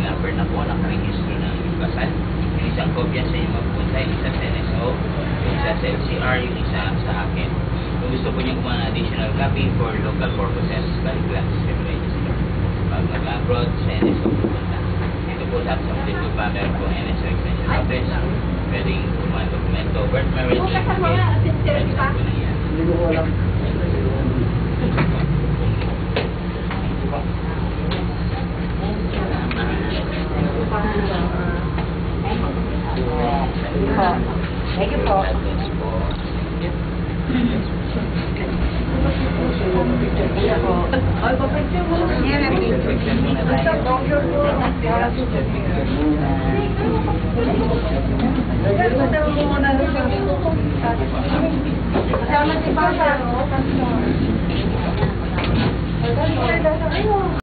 sinumber na po nakarehistro ng kasal. Yung isang kopya sa inyo magpunta, yung isa sa NSO, yung isa sa LCR, yung isa sa akin. Kung gusto po niyo kumuha ng additional copy for local purposes, balik lang sa register. Pag mag-abroad, sa NSO pupunta. Ito po sa dito pa, meron po NSO extension office. Pwedeng kumuha ng dokumento, birth, marriage, pwede po na yan. Thank you po. Ay, papicture mo. Yan ang picture mo na tayo. Kasama si Papa.